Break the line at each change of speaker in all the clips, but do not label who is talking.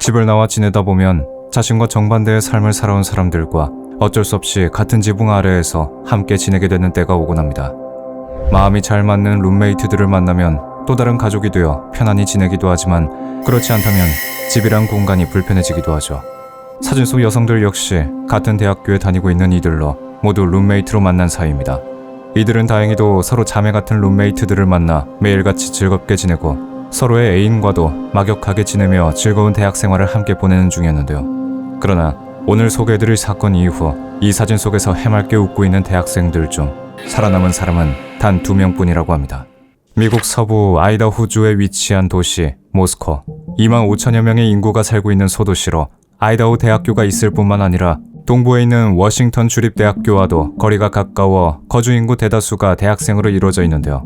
집을 나와 지내다 보면 자신과 정반대의 삶을 살아온 사람들과 어쩔 수 없이 같은 지붕 아래에서 함께 지내게 되는 때가 오곤 합니다. 마음이 잘 맞는 룸메이트들을 만나면 또 다른 가족이 되어 편안히 지내기도 하지만, 그렇지 않다면 집이란 공간이 불편해지기도 하죠. 사진 속 여성들 역시 같은 대학교에 다니고 있는 이들로 모두 룸메이트로 만난 사이입니다. 이들은 다행히도 서로 자매 같은 룸메이트들을 만나 매일같이 즐겁게 지내고 서로의 애인과도 막역하게 지내며 즐거운 대학 생활을 함께 보내는 중이었는데요. 그러나 오늘 소개해드릴 사건 이후 이 사진 속에서 해맑게 웃고 있는 대학생들 중 살아남은 사람은 단 2명뿐이라고 합니다. 미국 서부 아이다호주에 위치한 도시 모스코. 2만 5천여 명의 인구가 살고 있는 소도시로 아이다호 대학교가 있을 뿐만 아니라 동부에 있는 워싱턴 주립대학교와도 거리가 가까워 거주 인구 대다수가 대학생으로 이루어져 있는데요.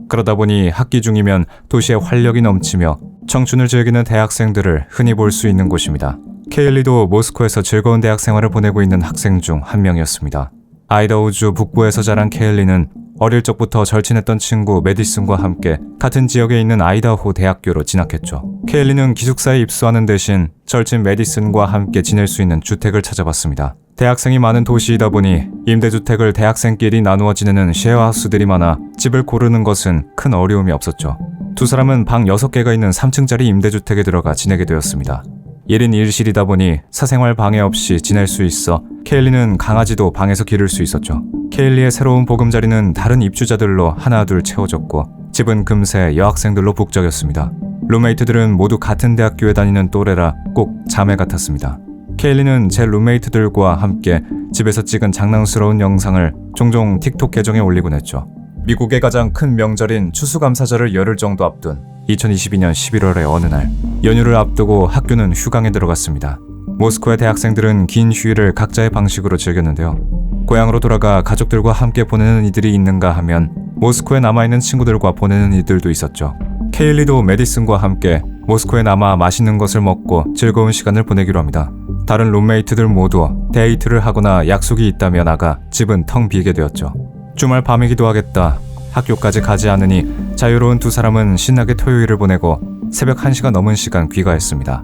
그러다 보니 학기 중이면 도시에 활력이 넘치며 청춘을 즐기는 대학생들을 흔히 볼 수 있는 곳입니다. 케일리도 모스코에서 즐거운 대학 생활을 보내고 있는 학생 중 한 명이었습니다. 아이다호주 북부에서 자란 케일리는 어릴 적부터 절친했던 친구 메디슨과 함께 같은 지역에 있는 아이다호 대학교로 진학했죠. 케일리는 기숙사에 입소하는 대신 절친 메디슨과 함께 지낼 수 있는 주택을 찾아봤습니다. 대학생이 많은 도시이다 보니 임대주택을 대학생끼리 나누어 지내는 쉐어하우스들이 많아 집을 고르는 것은 큰 어려움이 없었죠. 두 사람은 방 6개가 있는 3층짜리 임대주택에 들어가 지내게 되었습니다. 1인 1실이다 보니 사생활 방해 없이 지낼 수 있어 케일리는 강아지도 방에서 기를 수 있었죠. 케일리의 새로운 보금자리는 다른 입주자들로 하나둘 채워졌고 집은 금세 여학생들로 북적였습니다. 룸메이트들은 모두 같은 대학교에 다니는 또래라 꼭 자매 같았습니다. 케일리는 제 룸메이트들과 함께 집에서 찍은 장난스러운 영상을 종종 틱톡 계정에 올리곤 했죠. 미국의 가장 큰 명절인 추수감사절을 열흘 정도 앞둔 2022년 11월의 어느 날, 연휴를 앞두고 학교는 휴강에 들어갔습니다. 모스코의 대학생들은 긴 휴일을 각자의 방식으로 즐겼는데요. 고향으로 돌아가 가족들과 함께 보내는 이들이 있는가 하면 모스코에 남아있는 친구들과 보내는 이들도 있었죠. 케일리도 메디슨과 함께 모스코에 남아 맛있는 것을 먹고 즐거운 시간을 보내기로 합니다. 다른 룸메이트들 모두 데이트를 하거나 약속이 있다며 나가 집은 텅 비게 되었죠. 주말 밤이기도 하겠다. 학교까지 가지 않으니 자유로운 두 사람은 신나게 토요일을 보내고 새벽 1시가 넘은 시간 귀가했습니다.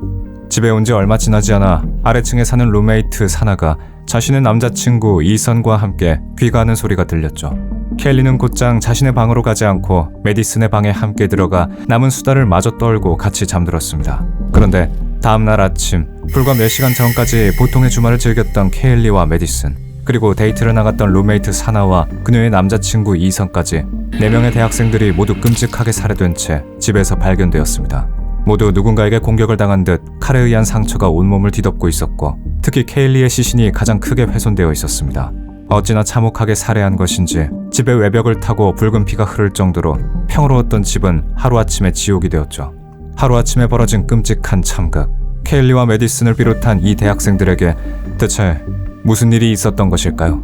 집에 온 지 얼마 지나지 않아 아래층에 사는 룸메이트 사나가 자신의 남자친구 이선과 함께 귀가하는 소리가 들렸죠. 켈리는 곧장 자신의 방으로 가지 않고 메디슨의 방에 함께 들어가 남은 수다를 마저 떨고 같이 잠들었습니다. 그런데 다음날 아침, 불과 몇 시간 전까지 보통의 주말을 즐겼던 케일리와 메디슨, 그리고 데이트를 나갔던 룸메이트 사나와 그녀의 남자친구 이선까지 4명의 대학생들이 모두 끔찍하게 살해된 채 집에서 발견되었습니다. 모두 누군가에게 공격을 당한 듯 칼에 의한 상처가 온몸을 뒤덮고 있었고, 특히 케일리의 시신이 가장 크게 훼손되어 있었습니다. 어찌나 참혹하게 살해한 것인지 집의 외벽을 타고 붉은 피가 흐를 정도로 평화로웠던 집은 하루아침에 지옥이 되었죠. 하루아침에 벌어진 끔찍한 참극, 케일리와 메디슨을 비롯한 이 대학생들에게 대체 무슨 일이 있었던 것일까요?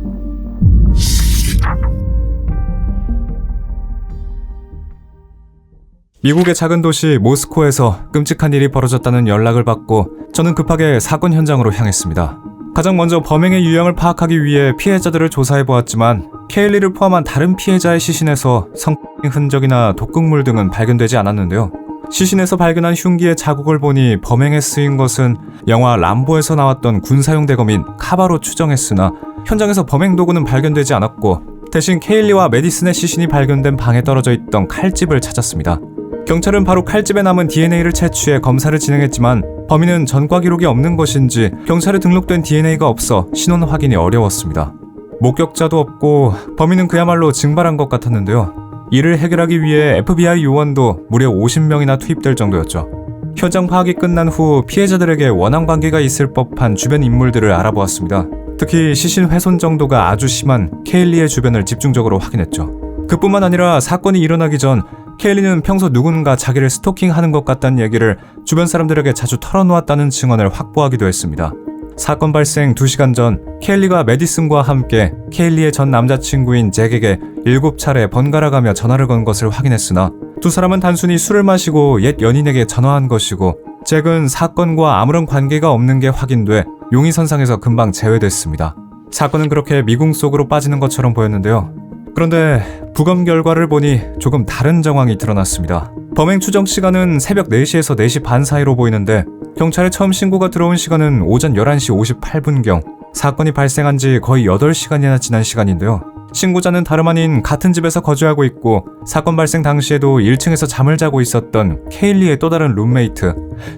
미국의 작은 도시 모스코에서 끔찍한 일이 벌어졌다는 연락을 받고 저는 급하게 사건 현장으로 향했습니다. 가장 먼저 범행의 유형을 파악하기 위해 피해자들을 조사해보았지만 케일리를 포함한 다른 피해자의 시신에서 성폭행 흔적이나 독극물 등은 발견되지 않았는데요. 시신에서 발견한 흉기의 자국을 보니 범행에 쓰인 것은 영화 람보에서 나왔던 군사용 대검인 카바로 추정했으나 현장에서 범행 도구는 발견되지 않았고, 대신 케일리와 메디슨의 시신이 발견된 방에 떨어져 있던 칼집을 찾았습니다. 경찰은 바로 칼집에 남은 DNA를 채취해 검사를 진행했지만 범인은 전과 기록이 없는 것인지 경찰에 등록된 DNA가 없어 신원 확인이 어려웠습니다. 목격자도 없고 범인은 그야말로 증발한 것 같았는데요. 이를 해결하기 위해 FBI 요원도 무려 50명이나 투입될 정도였죠. 현장 파악이 끝난 후 피해자들에게 원한 관계가 있을 법한 주변 인물들을 알아보았습니다. 특히 시신 훼손 정도가 아주 심한 케일리의 주변을 집중적으로 확인했죠. 그뿐만 아니라 사건이 일어나기 전 케일리는 평소 누군가 자기를 스토킹하는 것 같다는 얘기를 주변 사람들에게 자주 털어놓았다는 증언을 확보하기도 했습니다. 사건 발생 2시간 전 케일리가 메디슨과 함께 케일리의 전 남자친구인 잭에게 7차례 번갈아가며 전화를 건 것을 확인했으나 두 사람은 단순히 술을 마시고 옛 연인에게 전화한 것이고, 잭은 사건과 아무런 관계가 없는 게 확인돼 용의선상에서 금방 제외됐습니다. 사건은 그렇게 미궁 속으로 빠지는 것처럼 보였는데요. 그런데 부검 결과를 보니 조금 다른 정황이 드러났습니다. 범행 추정 시간은 새벽 4시에서 4시 반 사이로 보이는데 경찰에 처음 신고가 들어온 시간은 오전 11시 58분경, 사건이 발생한 지 거의 8시간이나 지난 시간인데요. 신고자는 다름 아닌 같은 집에서 거주하고 있고 사건 발생 당시에도 1층에서 잠을 자고 있었던 케일리의 또 다른 룸메이트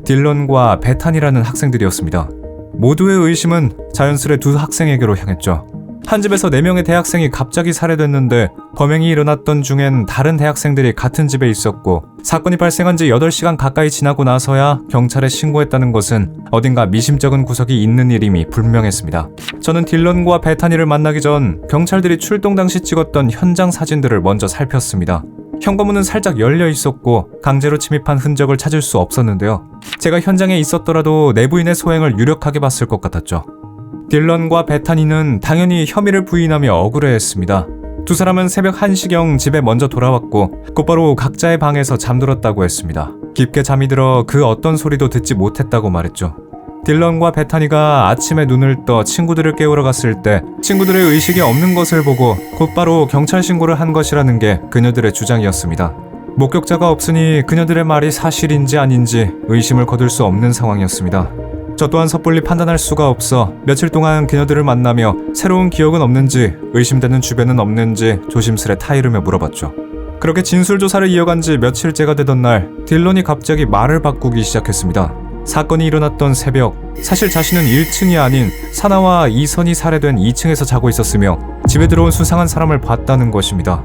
딜런과 베탄이라는 학생들이었습니다. 모두의 의심은 자연스레 두 학생에게로 향했죠. 한 집에서 4명의 대학생이 갑자기 살해됐는데 범행이 일어났던 중엔 다른 대학생들이 같은 집에 있었고 사건이 발생한 지 8시간 가까이 지나고 나서야 경찰에 신고했다는 것은 어딘가 미심쩍은 구석이 있는 일임이 분명했습니다. 저는 딜런과 베타니를 만나기 전 경찰들이 출동 당시 찍었던 현장 사진들을 먼저 살폈습니다. 현관문은 살짝 열려 있었고 강제로 침입한 흔적을 찾을 수 없었는데요. 제가 현장에 있었더라도 내부인의 소행을 유력하게 봤을 것 같았죠. 딜런과 베타니는 당연히 혐의를 부인하며 억울해했습니다. 두 사람은 새벽 1시경 집에 먼저 돌아왔고 곧바로 각자의 방에서 잠들었다고 했습니다. 깊게 잠이 들어 그 어떤 소리도 듣지 못했다고 말했죠. 딜런과 베타니가 아침에 눈을 떠 친구들을 깨우러 갔을 때 친구들의 의식이 없는 것을 보고 곧바로 경찰 신고를 한 것이라는 게 그녀들의 주장이었습니다. 목격자가 없으니 그녀들의 말이 사실인지 아닌지 의심을 거둘 수 없는 상황이었습니다. 저 또한 섣불리 판단할 수가 없어 며칠 동안 그녀들을 만나며 새로운 기억은 없는지 의심되는 주변은 없는지 조심스레 타이르며 물어봤죠. 그렇게 진술조사를 이어간 지 며칠째가 되던 날 딜런이 갑자기 말을 바꾸기 시작했습니다. 사건이 일어났던 새벽, 사실 자신은 1층이 아닌 사나와 이선이 살해된 2층에서 자고 있었으며 집에 들어온 수상한 사람을 봤다는 것입니다.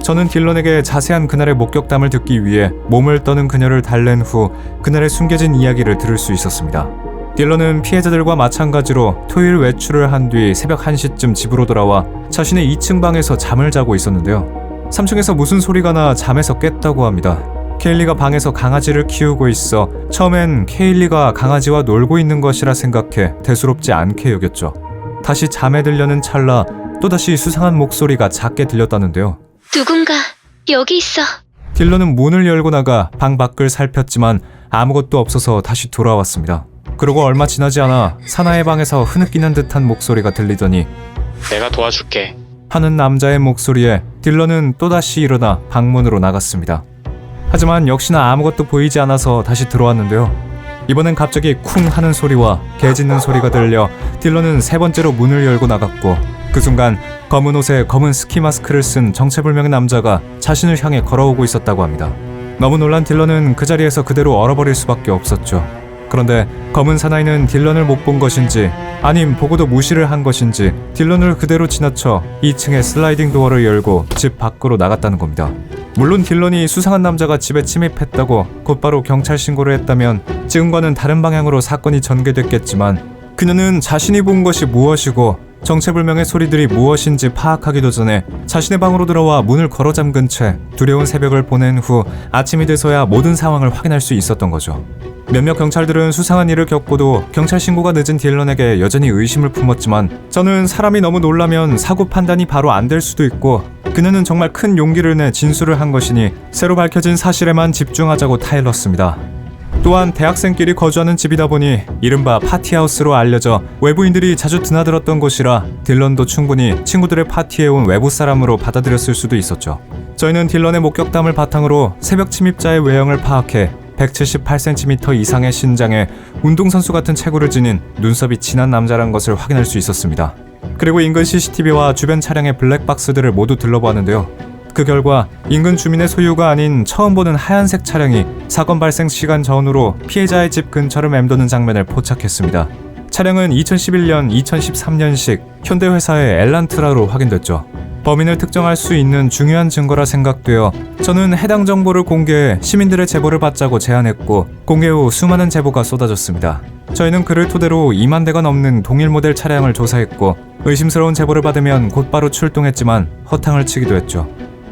저는 딜런에게 자세한 그날의 목격담을 듣기 위해 몸을 떠는 그녀를 달랜 후 그날의 숨겨진 이야기를 들을 수 있었습니다. 딜런은 피해자들과 마찬가지로 토요일 외출을 한 뒤 새벽 1시쯤 집으로 돌아와 자신의 2층 방에서 잠을 자고 있었는데요. 3층에서 무슨 소리가 나 잠에서 깼다고 합니다. 케일리가 방에서 강아지를 키우고 있어 처음엔 케일리가 강아지와 놀고 있는 것이라 생각해 대수롭지 않게 여겼죠. 다시 잠에 들려는 찰나 또다시 수상한 목소리가 작게 들렸다는데요.
누군가 여기 있어.
딜런은 문을 열고 나가 방 밖을 살폈지만 아무것도 없어서 다시 돌아왔습니다. 그러고 얼마 지나지 않아 사나의 방에서 흐느끼는 듯한 목소리가 들리더니
내가 도와줄게
하는 남자의 목소리에 딜런은 또다시 일어나 방문으로 나갔습니다. 하지만 역시나 아무것도 보이지 않아서 다시 들어왔는데요. 이번엔 갑자기 쿵 하는 소리와 개 짖는 소리가 들려 딜런은 세 번째로 문을 열고 나갔고 그 순간 검은 옷에 검은 스키 마스크를 쓴 정체불명의 남자가 자신을 향해 걸어오고 있었다고 합니다. 너무 놀란 딜런은 그 자리에서 그대로 얼어버릴 수밖에 없었죠. 그런데 검은 사나이는 딜런을 못 본 것인지 아님 보고도 무시를 한 것인지 딜런을 그대로 지나쳐 2층의 슬라이딩 도어를 열고 집 밖으로 나갔다는 겁니다. 물론 딜런이 수상한 남자가 집에 침입했다고 곧바로 경찰 신고를 했다면 지금과는 다른 방향으로 사건이 전개됐겠지만 그녀는 자신이 본 것이 무엇이고 정체불명의 소리들이 무엇인지 파악하기도 전에 자신의 방으로 들어와 문을 걸어 잠근 채 두려운 새벽을 보낸 후 아침이 돼서야 모든 상황을 확인할 수 있었던 거죠. 몇몇 경찰들은 수상한 일을 겪고도 경찰 신고가 늦은 딜런에게 여전히 의심을 품었지만 저는 사람이 너무 놀라면 사고 판단이 바로 안 될 수도 있고 그녀는 정말 큰 용기를 내 진술을 한 것이니 새로 밝혀진 사실에만 집중하자고 타일렀습니다. 또한 대학생끼리 거주하는 집이다 보니 이른바 파티하우스로 알려져 외부인들이 자주 드나들었던 곳이라 딜런도 충분히 친구들의 파티에 온 외부 사람으로 받아들였을 수도 있었죠. 저희는 딜런의 목격담을 바탕으로 새벽 침입자의 외형을 파악해 178cm 이상의 신장에 운동선수 같은 체구를 지닌 눈썹이 진한 남자란 것을 확인할 수 있었습니다. 그리고 인근 CCTV와 주변 차량의 블랙박스들을 모두 둘러보았는데요. 그 결과 인근 주민의 소유가 아닌 처음 보는 하얀색 차량이 사건 발생 시간 전후로 피해자의 집 근처를 맴도는 장면을 포착했습니다. 차량은 2011년, 2013년식 현대회사의 엘란트라로 확인됐죠. 범인을 특정할 수 있는 중요한 증거라 생각되어 저는 해당 정보를 공개해 시민들의 제보를 받자고 제안했고 공개 후 수많은 제보가 쏟아졌습니다. 저희는 그를 토대로 2만 대가 넘는 동일 모델 차량을 조사했고 의심스러운 제보를 받으면 곧바로 출동했지만 허탕을 치기도 했죠.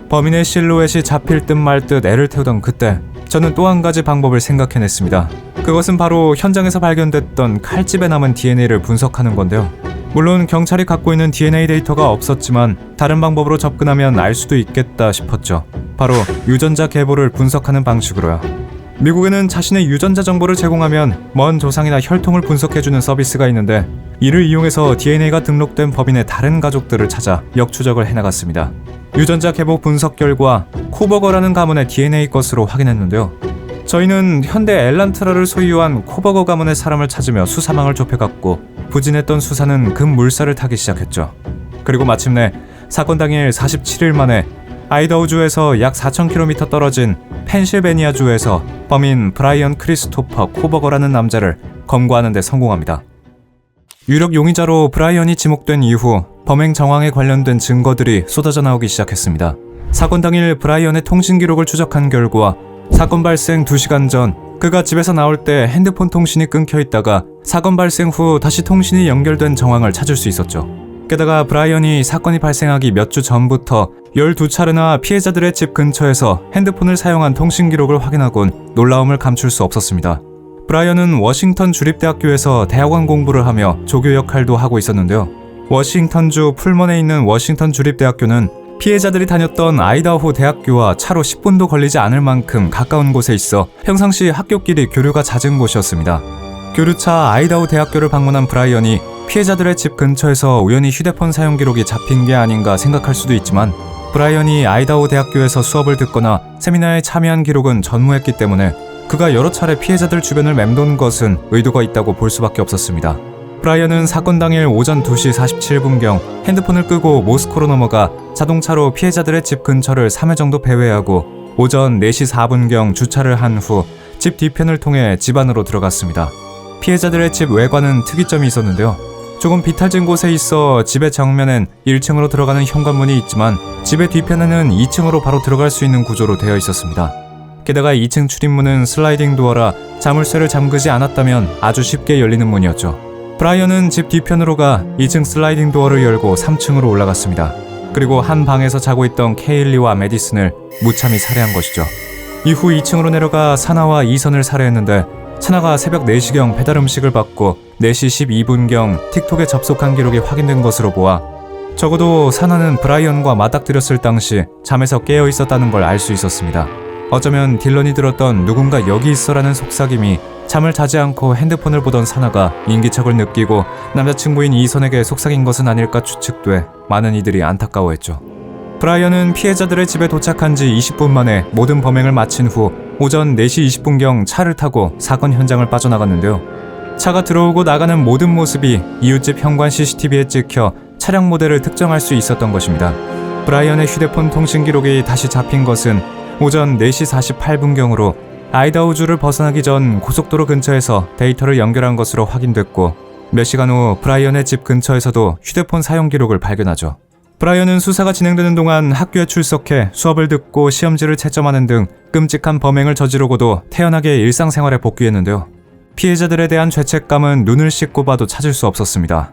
범인의 실루엣이 잡힐 듯 말 듯 애를 태우던 그때 저는 또 한 가지 방법을 생각해냈습니다. 그것은 바로 현장에서 발견됐던 칼집에 남은 DNA를 분석하는 건데요. 물론 경찰이 갖고 있는 DNA 데이터가 없었지만 다른 방법으로 접근하면 알 수도 있겠다 싶었죠. 바로 유전자 계보를 분석하는 방식으로요. 미국에는 자신의 유전자 정보를 제공하면 먼 조상이나 혈통을 분석해주는 서비스가 있는데 이를 이용해서 DNA가 등록된 법인의 다른 가족들을 찾아 역추적을 해나갔습니다. 유전자 계보 분석 결과 코버거라는 가문의 DNA 것으로 확인했는데요. 저희는 현대 엘란트라를 소유한 코버거 가문의 사람을 찾으며 수사망을 좁혀갔고 부진했던 수사는 급물살을 타기 시작했죠. 그리고 마침내 사건 당일 47일 만에 아이다호주에서 약 4,000km 떨어진 펜실베니아주에서 범인 브라이언 크리스토퍼 코버거라는 남자를 검거하는 데 성공합니다. 유력 용의자로 브라이언이 지목된 이후 범행 정황에 관련된 증거들이 쏟아져 나오기 시작했습니다. 사건 당일 브라이언의 통신 기록을 추적한 결과 사건 발생 2시간 전 그가 집에서 나올 때 핸드폰 통신이 끊겨 있다가 사건 발생 후 다시 통신이 연결된 정황을 찾을 수 있었죠. 게다가 브라이언이 사건이 발생하기 몇 주 전부터 12차례나 피해자들의 집 근처에서 핸드폰을 사용한 통신 기록을 확인하곤 놀라움을 감출 수 없었습니다. 브라이언은 워싱턴 주립대학교에서 대학원 공부를 하며 조교 역할도 하고 있었는데요. 워싱턴주 풀먼에 있는 워싱턴 주립대학교는 피해자들이 다녔던 아이다호 대학교와 차로 10분도 걸리지 않을 만큼 가까운 곳에 있어 평상시 학교끼리 교류가 잦은 곳이었습니다. 교류차 아이다호 대학교를 방문한 브라이언이 피해자들의 집 근처에서 우연히 휴대폰 사용 기록이 잡힌 게 아닌가 생각할 수도 있지만 브라이언이 아이다호 대학교에서 수업을 듣거나 세미나에 참여한 기록은 전무했기 때문에 그가 여러 차례 피해자들 주변을 맴돈 것은 의도가 있다고 볼 수밖에 없었습니다. 브라이언은 사건 당일 오전 2시 47분경 핸드폰을 끄고 모스코로 넘어가 자동차로 피해자들의 집 근처를 3회 정도 배회하고 오전 4시 4분경 주차를 한 후 집 뒤편을 통해 집 안으로 들어갔습니다. 피해자들의 집 외관은 특이점이 있었는데요. 조금 비탈진 곳에 있어 집의 정면엔 1층으로 들어가는 현관문이 있지만 집의 뒤편에는 2층으로 바로 들어갈 수 있는 구조로 되어 있었습니다. 게다가 2층 출입문은 슬라이딩 도어라 자물쇠를 잠그지 않았다면 아주 쉽게 열리는 문이었죠. 브라이언은 집 뒤편으로 가 2층 슬라이딩 도어를 열고 3층으로 올라갔습니다. 그리고 한 방에서 자고 있던 케일리와 메디슨을 무참히 살해한 것이죠. 이후 2층으로 내려가 사나와 이선을 살해했는데 사나가 새벽 4시경 배달 음식을 받고 4시 12분경 틱톡에 접속한 기록이 확인된 것으로 보아 적어도 사나는 브라이언과 맞닥뜨렸을 당시 잠에서 깨어 있었다는 걸 알 수 있었습니다. 어쩌면 딜런이 들었던 누군가 여기 있어라는 속삭임이 잠을 자지 않고 핸드폰을 보던 사나가 인기척을 느끼고 남자친구인 이선에게 속삭인 것은 아닐까 추측돼 많은 이들이 안타까워했죠. 브라이언은 피해자들의 집에 도착한 지 20분 만에 모든 범행을 마친 후 오전 4시 20분경 차를 타고 사건 현장을 빠져나갔는데요. 차가 들어오고 나가는 모든 모습이 이웃집 현관 CCTV에 찍혀 차량 모델을 특정할 수 있었던 것입니다. 브라이언의 휴대폰 통신 기록이 다시 잡힌 것은 오전 4시 48분경으로 아이다호주를 벗어나기 전 고속도로 근처에서 데이터를 연결한 것으로 확인됐고 몇 시간 후 브라이언의 집 근처에서도 휴대폰 사용 기록을 발견하죠. 브라이언은 수사가 진행되는 동안 학교에 출석해 수업을 듣고 시험지를 채점하는 등 끔찍한 범행을 저지르고도 태연하게 일상생활에 복귀했는데요. 피해자들에 대한 죄책감은 눈을 씻고 봐도 찾을 수 없었습니다.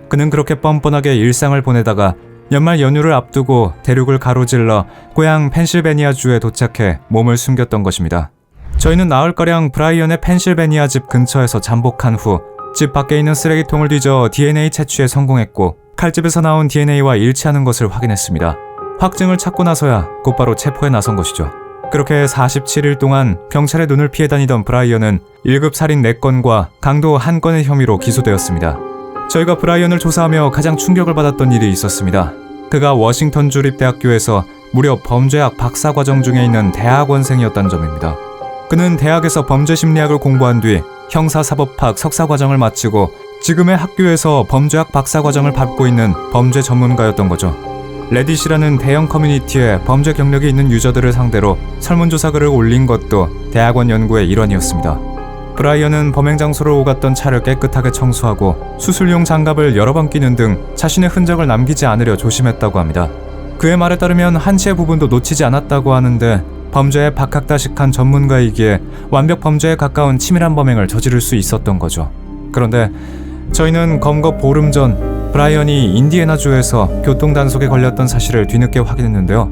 그는 그렇게 뻔뻔하게 일상을 보내다가 연말 연휴를 앞두고 대륙을 가로질러 고향 펜실베니아주에 도착해 몸을 숨겼던 것입니다. 저희는 나흘가량 브라이언의 펜실베니아 집 근처에서 잠복한 후 집 밖에 있는 쓰레기통을 뒤져 DNA 채취에 성공했고 칼집에서 나온 DNA와 일치하는 것을 확인했습니다. 확증을 찾고 나서야 곧바로 체포에 나선 것이죠. 그렇게 47일 동안 경찰의 눈을 피해 다니던 브라이언은 1급 살인 4건과 강도 1건의 혐의로 기소되었습니다. 저희가 브라이언을 조사하며 가장 충격을 받았던 일이 있었습니다. 그가 워싱턴 주립대학교에서 무려 범죄학 박사과정 중에 있는 대학원생이었다는 점입니다. 그는 대학에서 범죄심리학을 공부한 뒤 형사사법학 석사과정을 마치고 지금의 학교에서 범죄학 박사과정을 밟고 있는 범죄 전문가였던 거죠. 레딧이라는 대형 커뮤니티에 범죄 경력이 있는 유저들을 상대로 설문조사 글을 올린 것도 대학원 연구의 일환이었습니다. 브라이언은 범행 장소를 오갔던 차를 깨끗하게 청소하고 수술용 장갑을 여러 번 끼는 등 자신의 흔적을 남기지 않으려 조심했다고 합니다. 그의 말에 따르면 한치의 부분도 놓치지 않았다고 하는데 범죄에 박학다식한 전문가이기에 완벽 범죄에 가까운 치밀한 범행을 저지를 수 있었던 거죠. 그런데 저희는 검거 보름 전 브라이언이 인디애나주에서 교통단속에 걸렸던 사실을 뒤늦게 확인했는데요.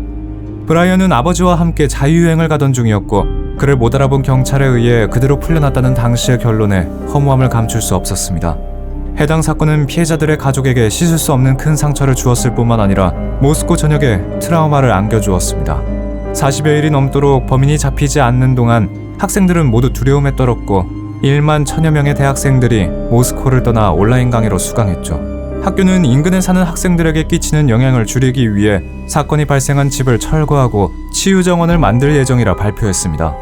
브라이언은 아버지와 함께 자유여행을 가던 중이었고 그를 못 알아본 경찰에 의해 그대로 풀려났다는 당시의 결론에 허무함을 감출 수 없었습니다. 해당 사건은 피해자들의 가족에게 씻을 수 없는 큰 상처를 주었을 뿐만 아니라 모스코 전역에 트라우마를 안겨주었습니다. 40여일이 넘도록 범인이 잡히지 않는 동안 학생들은 모두 두려움에 떨었고 1만 1000여 명의 대학생들이 모스코를 떠나 온라인 강의로 수강했죠. 학교는 인근에 사는 학생들에게 끼치는 영향을 줄이기 위해 사건이 발생한 집을 철거하고 치유 정원을 만들 예정이라 발표했습니다.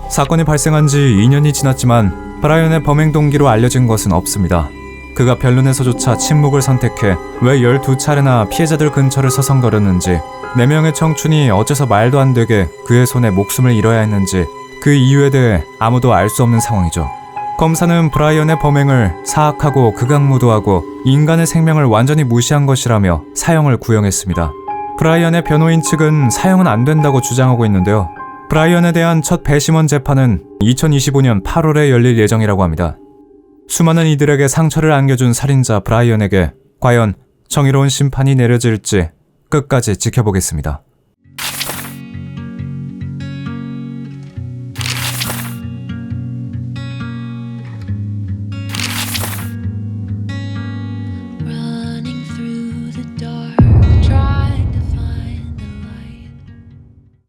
사건이 발생한 지 2년이 지났지만 브라이언의 범행 동기로 알려진 것은 없습니다. 그가 변론에서조차 침묵을 선택해 왜 12차례나 피해자들 근처를 서성거렸는지, 4명의 청춘이 어째서 말도 안 되게 그의 손에 목숨을 잃어야 했는지 그 이유에 대해 아무도 알 수 없는 상황이죠. 검사는 브라이언의 범행을 사악하고 극악무도하고 인간의 생명을 완전히 무시한 것이라며 사형을 구형했습니다. 브라이언의 변호인 측은 사형은 안 된다고 주장하고 있는데요. 브라이언에 대한 첫 배심원 재판은 2025년 8월에 열릴 예정이라고 합니다. 수많은 이들에게 상처를 안겨준 살인자 브라이언에게 과연 정의로운 심판이 내려질지 끝까지 지켜보겠습니다.